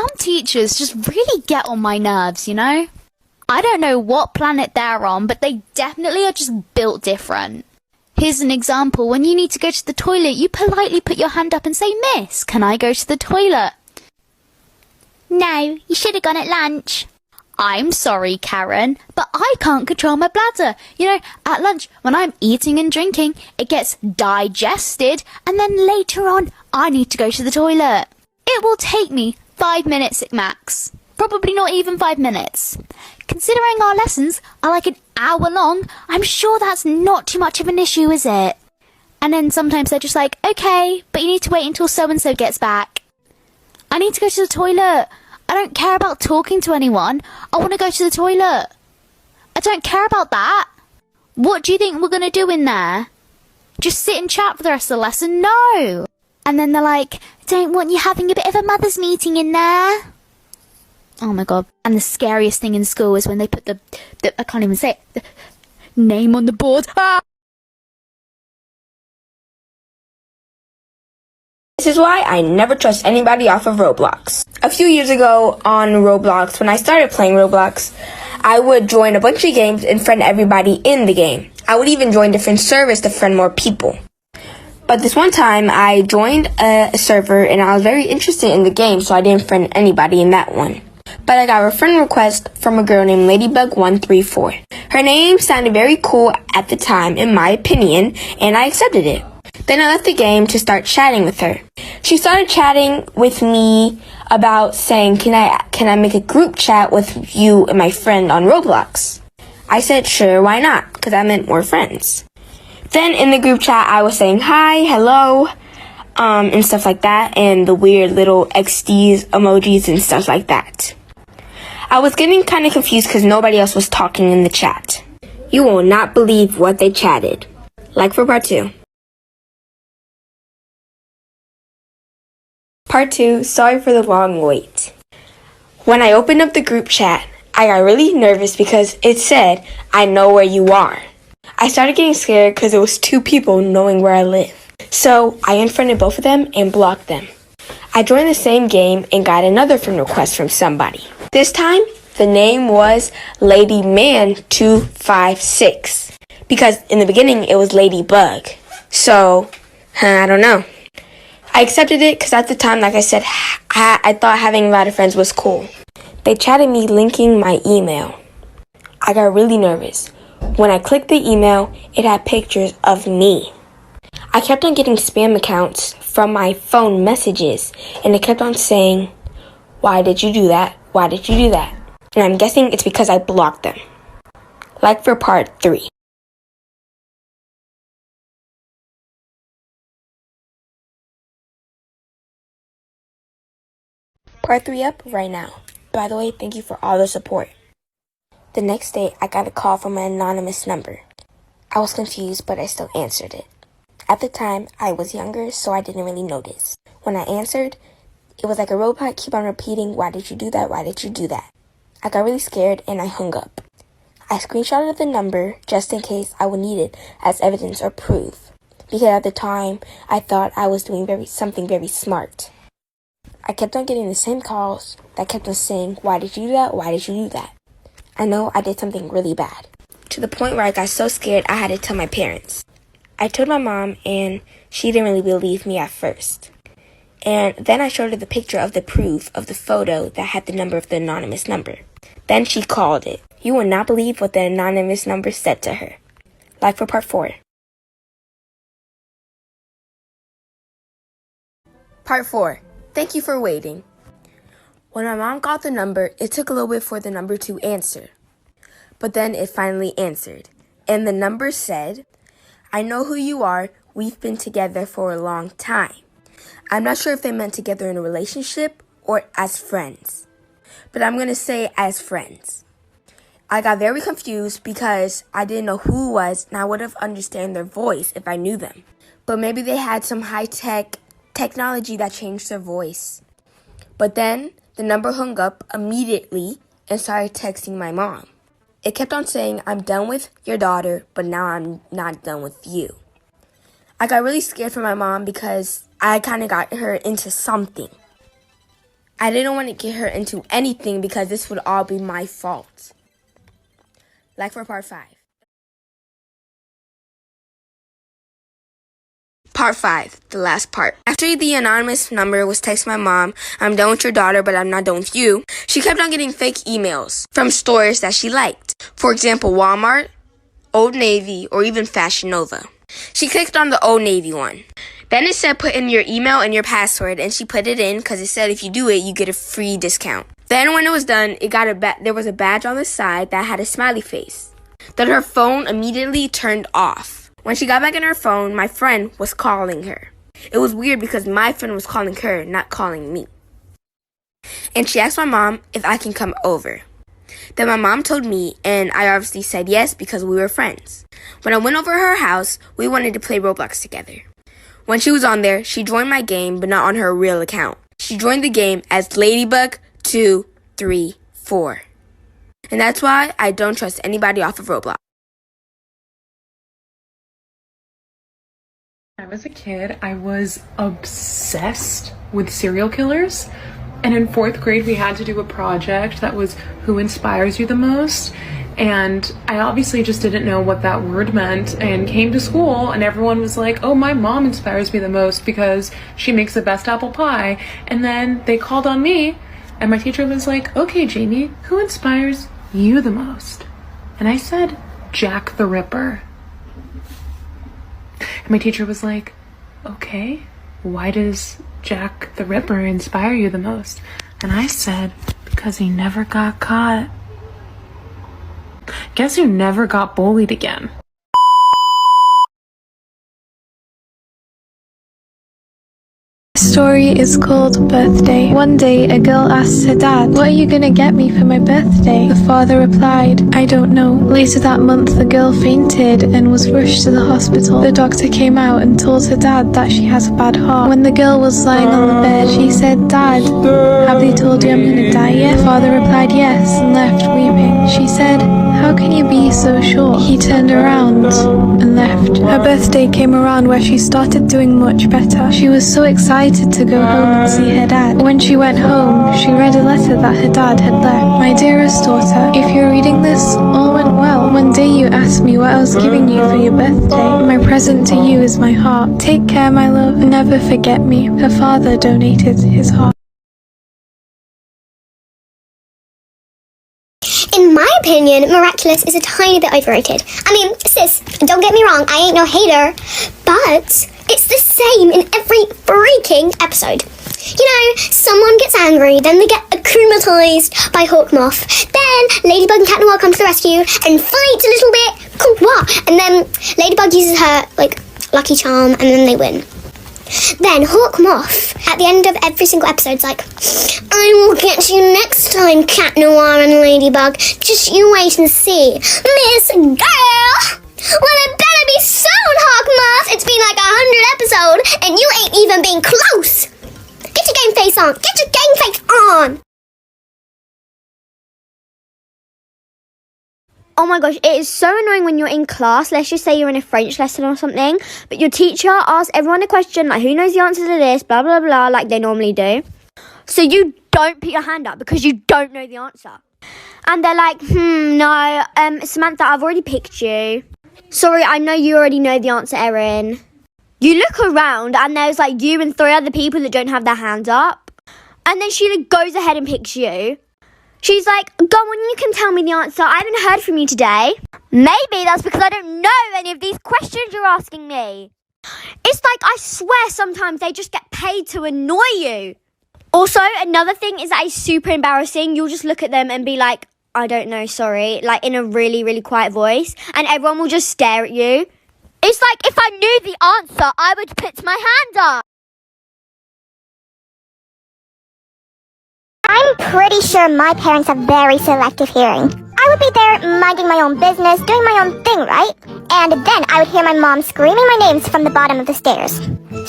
some teachers just really get on my nerves, you know? I don't know what planet they're on, but they definitely are just built different. Here's an example. When you need to go to the toilet, you politely put your hand up and say, "Miss, can I go to the toilet?" "No, you should have gone at lunch." "I'm sorry, Karen, but I can't control my bladder. You know, at lunch, when I'm eating and drinking, it gets digested, and then later on, I need to go to the toilet. It will take me 5 minutes at max. Probably not even 5 minutes. Considering our lessons are like an hour long, I'm sure that's not too much of an issue, is it?" And then sometimes they're just like, "Okay, but you need to wait until so-and-so gets back." I need to go to the toilet. I don't care about talking to anyone. I want to go to the toilet. I don't care about that. What do you think we're going to do in there? Just sit and chat for the rest of the lesson? No. And then they're like, "Don't want you having a bit of a mother's meeting in there." Oh my god. And the scariest thing in school is when they put the I can't even say it, the name on the board. Ah! This is why I never trust anybody off of Roblox. A few years ago on Roblox, when I started playing Roblox, I would join a bunch of games and friend everybody in the game. I would even join different servers to friend more people. But this one time, I joined a server and I was very interested in the game, so I didn't friend anybody in that one. But I got a friend request from a girl named Ladybug134. Her name sounded very cool at the time, in my opinion, and I accepted it. Then I left the game to start chatting with her. She started chatting with me about saying, can I make a group chat with you and my friend on Roblox? I said, sure, why not? Because I meant more friends. Then in the group chat, I was saying hi, hello, and stuff like that, and the weird little XDs, emojis, and stuff like that. I was getting kind of confused because nobody else was talking in the chat. You will not believe what they chatted. Like for part 2. Part 2, sorry for the long wait. When I opened up the group chat, I got really nervous because it said, "I know where you are." I started getting scared because it was 2 people knowing where I live. So I unfriended both of them and blocked them. I joined the same game and got another friend request from somebody. This time, the name was LadyMan256 because in the beginning it was Ladybug. So, I don't know. I accepted it because at the time, like I said, I thought having a lot of friends was cool. They chatted me linking my email. I got really nervous. When I clicked the email, it had pictures of me. I kept on getting spam accounts from my phone messages, and it kept on saying, "Why did you do that? Why did you do that?" And I'm guessing it's because I blocked them. Like for part 3. Part 3 up right now. By the way, thank you for all the support. The next day, I got a call from an anonymous number. I was confused, but I still answered it. At the time, I was younger, so I didn't really notice. When I answered, it was like a robot keep on repeating, "Why did you do that? Why did you do that?" I got really scared and I hung up. I screenshotted the number just in case I would need it as evidence or proof, because at the time, I thought I was doing something very smart. I kept on getting the same calls that kept on saying, "Why did you do that? Why did you do that?" I know I did something really bad, to the point where I got so scared I had to tell my parents. I told my mom, and she didn't really believe me at first. And then I showed her the picture of the proof of the photo that had the number of the anonymous number. Then she called it. You will not believe what the anonymous number said to her. Like for part 4. Part 4. Thank you for waiting. When my mom got the number, it took a little bit for the number to answer. But then it finally answered. And the number said, "I know who you are. We've been together for a long time." I'm not sure if they meant together in a relationship or as friends. But I'm going to say as friends. I got very confused because I didn't know who it was, and I would have understood their voice if I knew them. But maybe they had some high-tech technology that changed their voice. But then the number hung up immediately and started texting my mom. It kept on saying, "I'm done with your daughter, but now I'm not done with you." I got really scared for my mom because I kind of got her into something. I didn't want to get her into anything because this would all be my fault. Like for part 5. Part 5, the last part. After the anonymous number was texting my mom, "I'm done with your daughter, but I'm not done with you," she kept on getting fake emails from stores that she liked. For example, Walmart, Old Navy, or even Fashion Nova. She clicked on the Old Navy one. Then it said put in your email and your password, and she put it in because it said if you do it, you get a free discount. Then when it was done, there was a badge on the side that had a smiley face. Then her phone immediately turned off. When she got back in her phone, my friend was calling her. It was weird because my friend was calling her, not calling me. And she asked my mom if I can come over. Then my mom told me, and I obviously said yes because we were friends. When I went over her house, we wanted to play Roblox together. When she was on there, she joined my game, but not on her real account. She joined the game as Ladybug234. And that's why I don't trust anybody off of Roblox. When I was a kid, I was obsessed with serial killers. And in 4th grade, we had to do a project that was who inspires you the most. And I obviously just didn't know what that word meant and came to school and everyone was like, "Oh, my mom inspires me the most because she makes the best apple pie." And then they called on me and my teacher was like, "Okay, Jamie, who inspires you the most?" And I said, "Jack the Ripper." And my teacher was like, "Okay, why does Jack the Ripper inspire you the most?" And I said, "Because he never got caught." Guess who never got bullied again? The story is called Birthday. One day, a girl asked her dad, "What are you gonna get me for my birthday?" The father replied, "I don't know." Later that month, the girl fainted and was rushed to the hospital. The doctor came out and told her dad that she has a bad heart. When the girl was lying on the bed, she said, "Dad, have they told you I'm gonna die yet?" The father replied yes and left weeping. She said, "How can you be so sure?" He turned around and left. Her birthday came around where she started doing much better. She was so excited to go home and see her dad. When she went home, she read a letter that her dad had left. "My dearest daughter, if you're reading this, all went well. One day you asked me what I was giving you for your birthday. My present to you is my heart. Take care, my love. Never forget me." Her father donated his heart. In my opinion, Miraculous is a tiny bit overrated. I mean, sis, don't get me wrong, I ain't no hater, but it's the same in every freaking episode. You know, someone gets angry, then they get acclimatized by Hawkmoth. Then Ladybug and Cat Noir come to the rescue and fight a little bit, and then Ladybug uses her, lucky charm, and then they win. Then Hawkmoth, at the end of every single episode, is like, "I will get you next time, Cat Noir and Ladybug. Just you wait and see. This girl! Well, it better be soon, Hawkmoth. It's been like 100 episodes, and you ain't even been close. Get your game face on. Get your game face on." Oh my gosh, it is so annoying when you're in class. Let's just say you're in a French lesson or something, but your teacher asks everyone a question, like who knows the answer to this, blah, blah, blah, like they normally do. So you don't put your hand up because you don't know the answer. And they're like, no, Samantha, I've already picked you. Sorry, I know you already know the answer, Erin. You look around and there's like you and 3 other people that don't have their hands up. And then she goes ahead and picks you. She's like, "Go on, you can tell me the answer. I haven't heard from you today." Maybe that's because I don't know any of these questions you're asking me. It's like, I swear sometimes they just get paid to annoy you. Also, another thing is that it's super embarrassing. You'll just look at them and be like, "I don't know, sorry," like in a really, really quiet voice. And everyone will just stare at you. It's like, if I knew the answer, I would put my hand up. I'm pretty sure my parents have very selective hearing. I would be there minding my own business, doing my own thing, right? And then I would hear my mom screaming my names from the bottom of the stairs.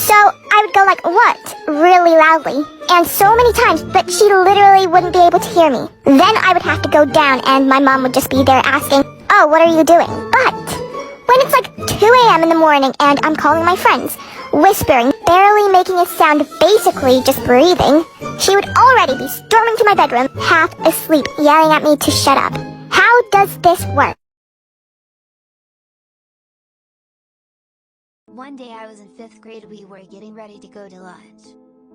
So I would go like, "What?" really loudly. And so many times, but she literally wouldn't be able to hear me. Then I would have to go down and my mom would just be there asking, "Oh, what are you doing?" But when it's like 2 a.m. in the morning and I'm calling my friends, whispering, barely making a sound, basically just breathing. She would already be storming to my bedroom, half asleep, yelling at me to shut up. How does this work? One day I was in 5th grade, we were getting ready to go to lunch.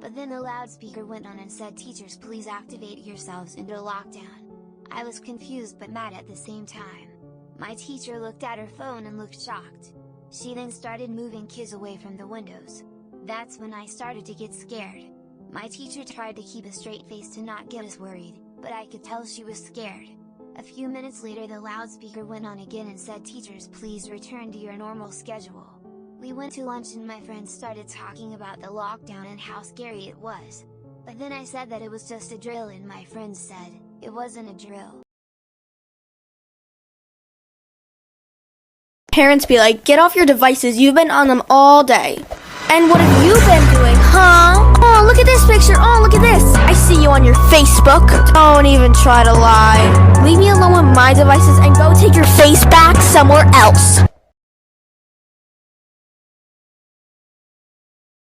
But then the loudspeaker went on and said, "Teachers, please activate yourselves into lockdown." I was confused but mad at the same time. My teacher looked at her phone and looked shocked. She then started moving kids away from the windows. That's when I started to get scared. My teacher tried to keep a straight face to not get us worried, but I could tell she was scared. A few minutes later the loudspeaker went on again and said, "Teachers, please return to your normal schedule." We went to lunch and my friends started talking about the lockdown and how scary it was. But then I said that it was just a drill and my friends said, it wasn't a drill. Parents be like, get off your devices, you've been on them all day. And what have you been doing, huh? Oh, look at this picture, oh, look at this. I see you on your Facebook. Don't even try to lie. Leave me alone with my devices and go take your face back somewhere else.